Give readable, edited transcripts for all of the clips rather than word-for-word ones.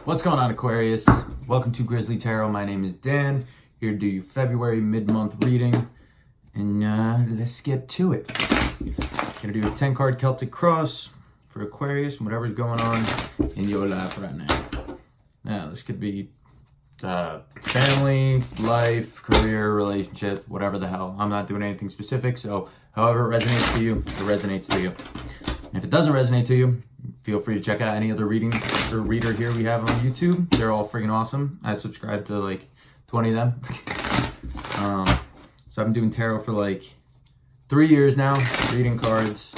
What's going on, Aquarius? Welcome to Grizzly Tarot. My name is Dan, here to do your February mid-month reading, and let's get to it. Gonna do a 10-card Celtic cross for Aquarius and whatever's going on in your life right now. Now, this could be family, life, career, relationship, whatever the hell. I'm not doing anything specific, so however it resonates to you, it resonates to you. And if it doesn't resonate to you, feel free to check out any other reading or reader here we have on YouTube. They're all freaking awesome. I've subscribed to like 20 of them. So I've been doing tarot for like 3 years now, reading cards.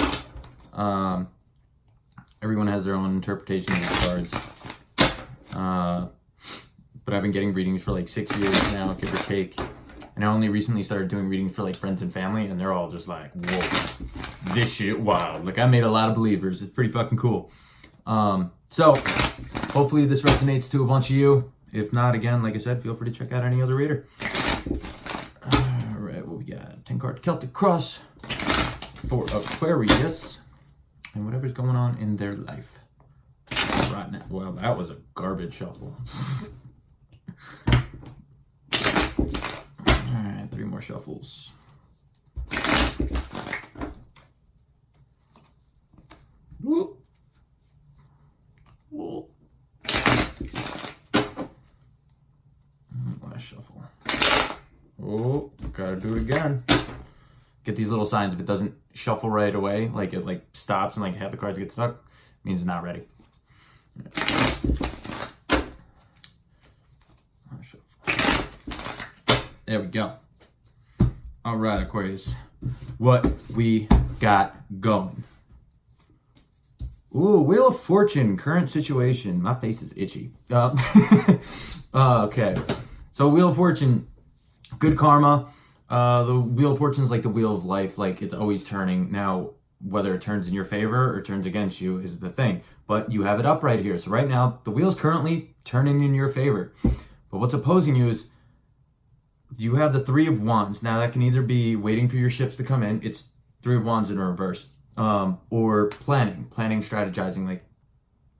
Everyone has their own interpretation of these cards. But I've been getting readings for like 6 years now, give or take. And I only recently started doing readings for like friends and family, and they're all just like, whoa, this shit wild. Like, I made a lot of believers. It's pretty fucking cool. So hopefully this resonates to a bunch of you. If not, again, like I said, feel free to check out any other reader. All right, what we got? 10-card Celtic cross for Aquarius and whatever's going on in their life right now. Wow, that was a garbage shuffle. All right, 3 more shuffles. Whoop. Whoop. Last shuffle. Oh, gotta do it again. Get these little signs. If it doesn't shuffle right away, like it like stops and like half the cards get stuck, means it's not ready. There we go. All right, Aquarius. What we got going? Ooh, Wheel of Fortune, current situation. My face is itchy. Okay. So Wheel of Fortune, good karma. The Wheel of Fortune is like the wheel of life. Like, it's always turning. Now, whether it turns in your favor or turns against you is the thing. But you have it up right here. So right now, the wheel's currently turning in your favor. But what's opposing you is you have the 3 of Wands. Now, that can either be waiting for your ships to come in. It's 3 of Wands in reverse. Or planning, strategizing, like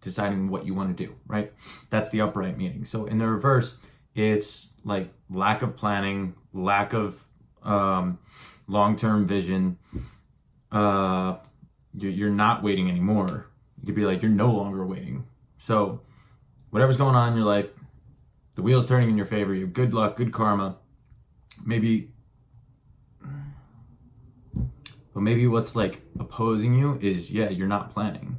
deciding what you want to do, right? That's the upright meaning. So in the reverse, it's like lack of planning, lack of long-term vision. You're not waiting anymore. You could be like, you're no longer waiting. So whatever's going on in your life, the wheel's turning in your favor. You have good luck, good karma. Maybe what's like opposing you is, yeah, you're not planning.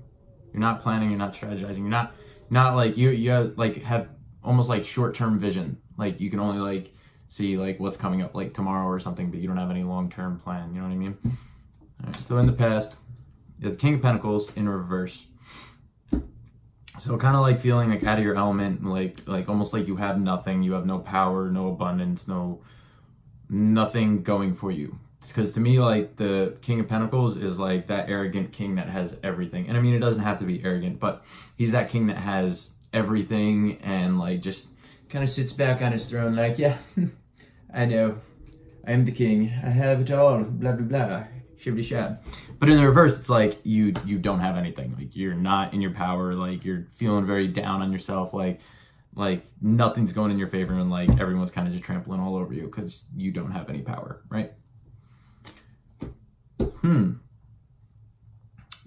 You're not planning, you're not strategizing. You're not like, you like have almost like short-term vision. Like, you can only like see like what's coming up like tomorrow or something, but you don't have any long-term plan. You know what I mean? All right, so in the past, you have the King of Pentacles in reverse. So kind of like feeling like out of your element, like almost like you have nothing. You have no power, no abundance, nothing going for you. Because to me, like, the King of Pentacles is like that arrogant king that has everything. And I mean, it doesn't have to be arrogant, but he's that king that has everything and like just kind of sits back on his throne like, yeah, I know, I'm the king, I have it all, blah, blah, blah, shibbity shab. But in the reverse, it's like you don't have anything. Like, you're not in your power, like you're feeling very down on yourself, like nothing's going in your favor, and like everyone's kind of just trampling all over you because you don't have any power, right?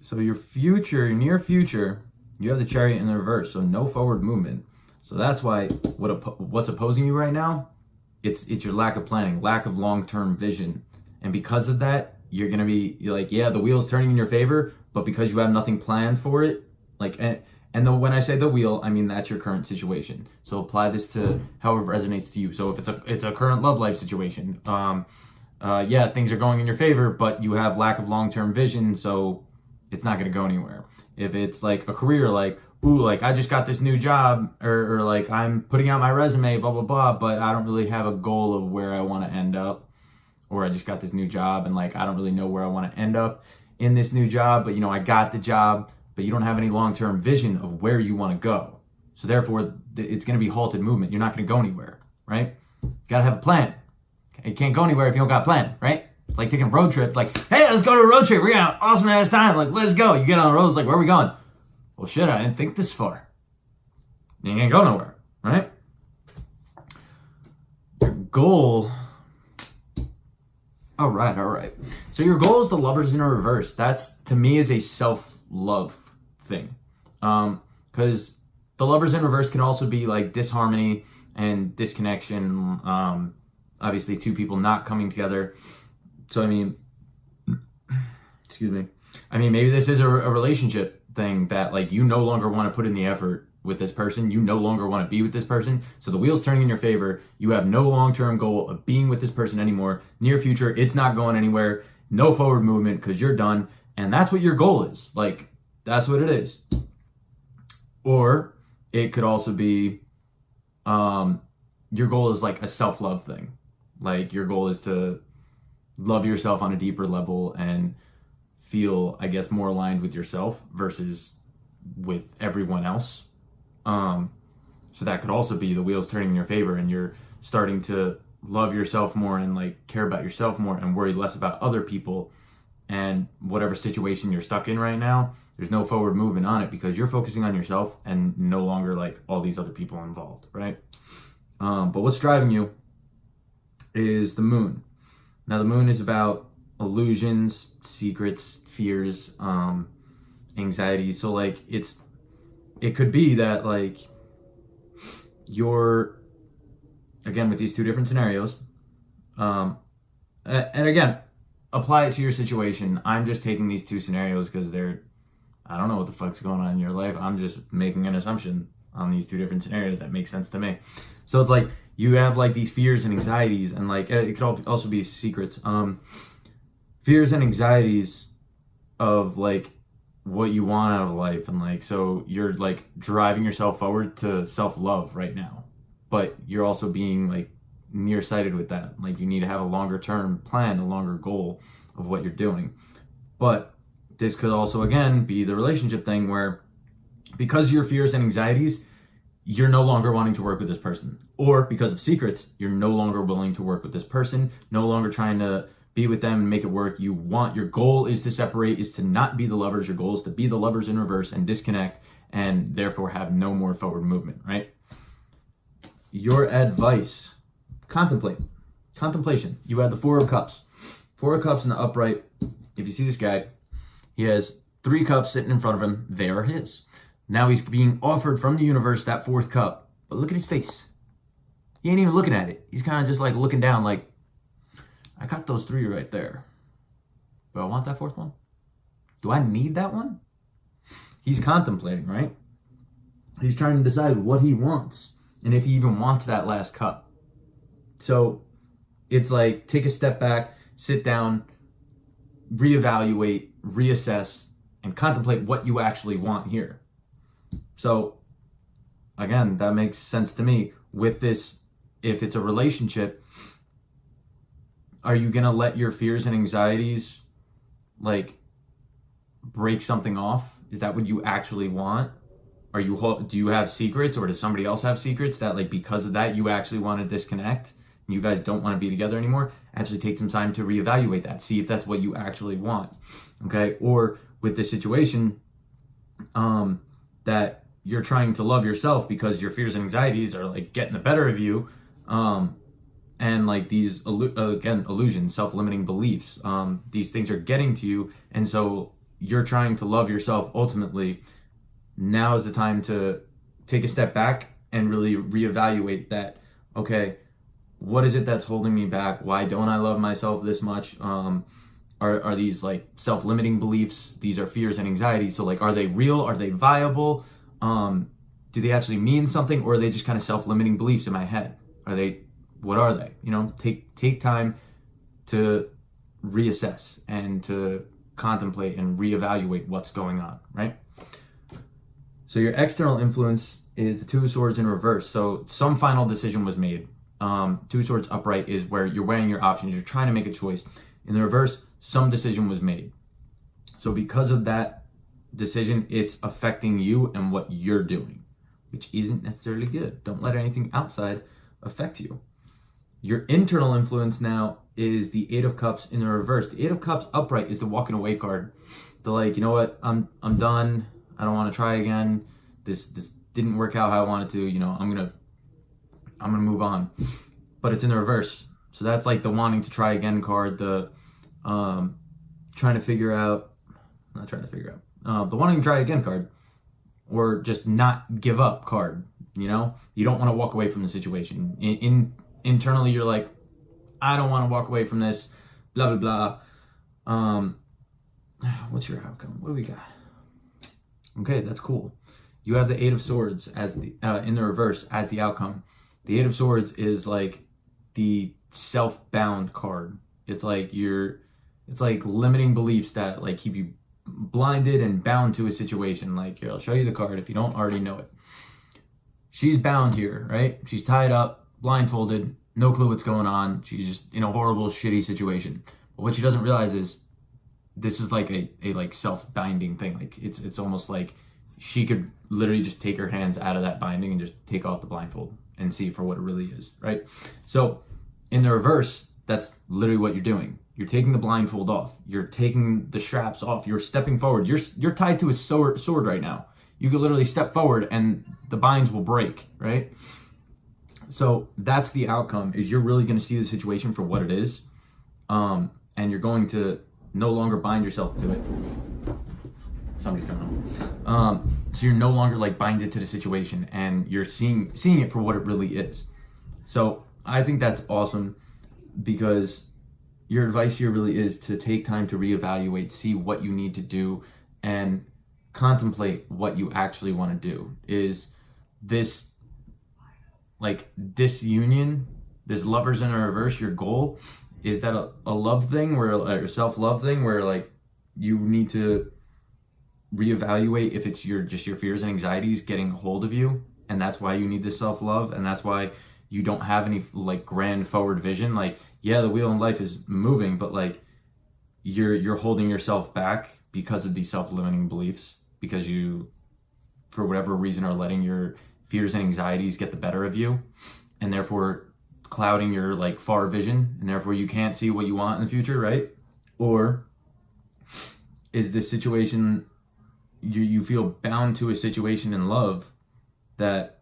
So your near future, you have the Chariot in the reverse, so no forward movement. So that's why what's opposing you right now, it's your lack of planning, lack of long-term vision. And because of that, you're going to be like, yeah, the wheel's turning in your favor, but because you have nothing planned for it, like, and when I say the wheel, I mean that's your current situation. So apply this to however it resonates to you. So if it's a current love life situation, yeah, things are going in your favor, but you have lack of long-term vision, so it's not going to go anywhere. If it's like a career, like, ooh, like I just got this new job, or like I'm putting out my resume, blah, blah, blah, but I don't really have a goal of where I want to end up. Or I just got this new job and like I don't really know where I want to end up in this new job, but you know, I got the job, but you don't have any long-term vision of where you want to go. So therefore, it's going to be halted movement. You're not going to go anywhere, right? You got to have a plan. You can't go anywhere if you don't got a plan, right? It's like taking a road trip, like, hey, let's go to a road trip. We're going to have an awesome ass time. Like, let's go. You get on the road, it's like, where are we going? Well, shit, I didn't think this far. You ain't go nowhere, right? Your goal. All right. So your goal is the Lovers in reverse. That's, to me, is a self-love thing. Because the Lovers in reverse can also be like disharmony and disconnection. Obviously, two people not coming together. So, I mean, excuse me. I mean, maybe this is a relationship thing that, like, you no longer want to put in the effort with this person. You no longer want to be with this person. So the wheel's turning in your favor. You have no long-term goal of being with this person anymore. Near future, it's not going anywhere. No forward movement because you're done. And that's what your goal is. Like, that's what it is. Or it could also be your goal is like a self-love thing. Like, your goal is to love yourself on a deeper level and feel, I guess, more aligned with yourself versus with everyone else. So that could also be the wheels turning in your favor and you're starting to love yourself more and like care about yourself more and worry less about other people, and whatever situation you're stuck in right now, there's no forward movement on it because you're focusing on yourself and no longer like all these other people involved, right? But what's driving you is the moon. Now the moon is about illusions, secrets, fears, anxiety. So like it could be that like you're, again, with these two different scenarios, and again, apply it to your situation. I'm just taking these two scenarios because I don't know what the fuck's going on in your life. I'm just making an assumption on these two different scenarios that makes sense to me. So it's like you have like these fears and anxieties, and like it could also be secrets. Fears and anxieties of like what you want out of life, and like, so you're like driving yourself forward to self-love right now, but you're also being like nearsighted with that. Like, you need to have a longer term plan, a longer goal of what you're doing. But this could also, again, be the relationship thing where because of your fears and anxieties, you're no longer wanting to work with this person. Or because of secrets, you're no longer willing to work with this person, no longer trying to be with them and make it work. Your goal is to separate, is to not be the lovers. Your goal is to be the lovers in reverse and disconnect and therefore have no more forward movement, right? Your advice, contemplation. You have the Four of Cups. Four of Cups in the upright. If you see this guy, he has 3 cups sitting in front of him. They are his. Now he's being offered from the universe that 4th cup. But look at his face. He ain't even looking at it. He's kind of just like looking down like, I got those 3 right there. But I want that 4th one? Do I need that one? He's contemplating, right? He's trying to decide what he wants and if he even wants that last cup. So it's like, take a step back, sit down, reevaluate, reassess, and contemplate what you actually want here. So again, that makes sense to me. With this, if it's a relationship, are you going to let your fears and anxieties like break something off? Is that what you actually want? Do you have secrets, or does somebody else have secrets that like because of that you actually want to disconnect and you guys don't want to be together anymore? Actually take some time to reevaluate that. See if that's what you actually want. Okay? Or with this situation, that you're trying to love yourself because your fears and anxieties are like getting the better of you. And like these, illusions, self-limiting beliefs, these things are getting to you. And so you're trying to love yourself ultimately. Now is the time to take a step back and really reevaluate that. Okay, what is it that's holding me back? Why don't I love myself this much? Are these like self-limiting beliefs? These are fears and anxieties. So like, are they real? Are they viable? Do they actually mean something, or are they just kind of self-limiting beliefs in my head? What are they? You know, take time to reassess and to contemplate and reevaluate what's going on, right? So your external influence is the 2 of Swords in reverse. So some final decision was made. 2 Swords upright is where you're weighing your options. You're trying to make a choice. In the reverse, some decision was made. So because of that decision, it's affecting you and what you're doing, which isn't necessarily good. Don't let anything outside affect you. Your internal influence now is the 8 of Cups in the reverse. The 8 of Cups upright is the walking away card. The like, you know what, I'm done. I don't want to try again. This didn't work out how I wanted to, you know, I'm gonna move on. But it's in the reverse. So that's like the wanting to try again card, the trying to figure out, not trying to figure out, the wanting to try again card, or just not give up card. You know, you don't want to walk away from the situation. Internally, you're like, I don't want to walk away from this, blah, blah, blah. What's your outcome? What do we got? Okay, that's cool. You have the Eight of Swords as the in the reverse as the outcome. The Eight of Swords is like the self-bound card. It's like limiting beliefs that like keep you blinded and bound to a situation. Like, here, I'll show you the card if you don't already know it. She's bound here, right? She's tied up, blindfolded, no clue what's going on. She's just in a horrible, shitty situation. But what she doesn't realize is this is like a like self-binding thing. Like it's almost like she could literally just take her hands out of that binding and just take off the blindfold and see for what it really is, right? So in the reverse, that's literally what you're doing. You're taking the blindfold off. You're taking the straps off. You're stepping forward. You're tied to a sword right now. You could literally step forward and the binds will break, right? So that's the outcome, is you're really going to see the situation for what it is. And you're going to no longer bind yourself to it. Somebody's coming home. So you're no longer like binded to the situation, and you're seeing it for what it really is. So I think that's awesome, because your advice here really is to take time to reevaluate, see what you need to do, and contemplate what you actually want to do. Is this like disunion, this lovers in a reverse, your goal? Is that a love thing, where a self-love thing, where like you need to reevaluate if it's just your fears and anxieties getting hold of you, and that's why you need this self-love, and that's why you don't have any like grand forward vision? Like, yeah, the wheel in life is moving, but like you're holding yourself back because of these self-limiting beliefs, because you, for whatever reason, are letting your fears and anxieties get the better of you, and therefore clouding your like far vision, and therefore you can't see what you want in the future, right? Or is this situation, you feel bound to a situation in love that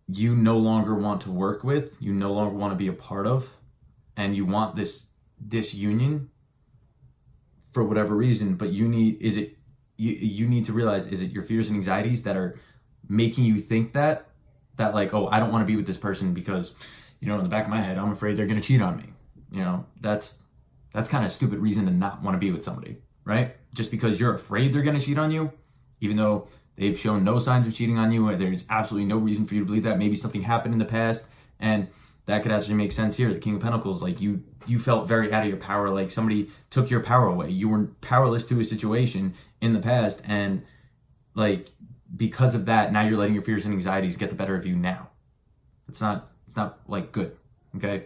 you no longer want to work with, you no longer want to be a part of, and you want this disunion for whatever reason, but you need to realize, is it your fears and anxieties that are making you think that like, oh, I don't want to be with this person because, you know, in the back of my head, I'm afraid they're going to cheat on me. You know, that's kind of a stupid reason to not want to be with somebody, right? Just because you're afraid they're going to cheat on you, even though they've shown no signs of cheating on you, there's absolutely no reason for you to believe that. Maybe something happened in the past, and that could actually make sense here. The King of Pentacles, like you felt very out of your power, like somebody took your power away. You were powerless to a situation in the past, and like because of that, now you're letting your fears and anxieties get the better of you now. It's not like good, okay?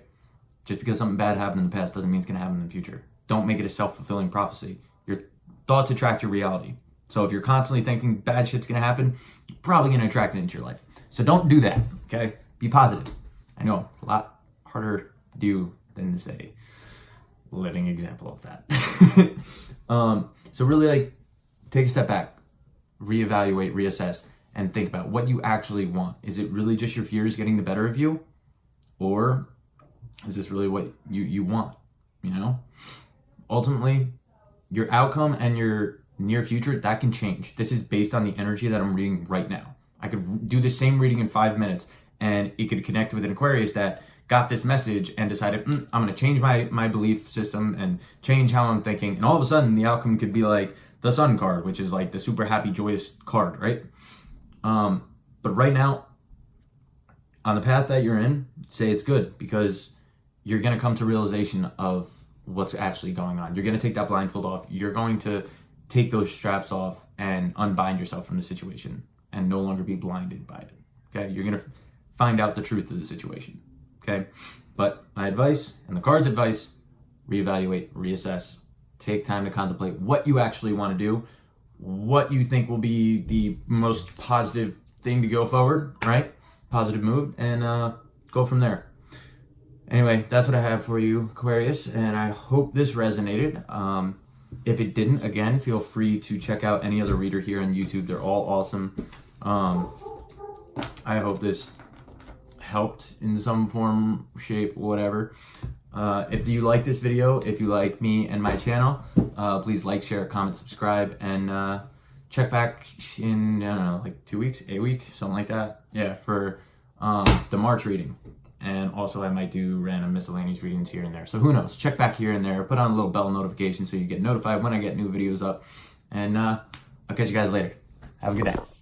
Just because something bad happened in the past doesn't mean it's going to happen in the future. Don't make it a self-fulfilling prophecy. Your thoughts attract your reality. So if you're constantly thinking bad shit's going to happen, you're probably going to attract it into your life. So don't do that, okay? Be positive. I know, a lot harder to do than to say. Living example of that. So really, like, take a step back, reevaluate, reassess, and think about what you actually want. Is it really just your fears getting the better of you? Or is this really what you want, you know? Ultimately, your outcome and your near future, that can change. This is based on the energy that I'm reading right now. I could do the same reading in 5 minutes, and it could connect with an Aquarius that got this message and decided, I'm going to change my belief system and change how I'm thinking. And all of a sudden, the outcome could be like the Sun card, which is like the super happy, joyous card, right? But right now, on the path that you're in, say it's good, because you're going to come to realization of what's actually going on. You're going to take that blindfold off. You're going to take those straps off and unbind yourself from the situation and no longer be blinded by it, okay? You're going to find out the truth of the situation, okay? But my advice, and the card's advice, reevaluate, reassess, take time to contemplate what you actually want to do, what you think will be the most positive thing to go forward, right? Positive move, and go from there. Anyway, that's what I have for you, Aquarius, and I hope this resonated. If it didn't, again, feel free to check out any other reader here on YouTube. They're all awesome. I hope this helped in some form, shape, whatever. If you like this video, if you like me and my channel, please like, share, comment, subscribe, and check back in, I don't know, like 2 weeks, 8 weeks, something like that. Yeah, for the March reading. And also I might do random miscellaneous readings here and there. So who knows? Check back here and there. Put on a little bell notification so you get notified when I get new videos up. And I'll catch you guys later. Have a good day.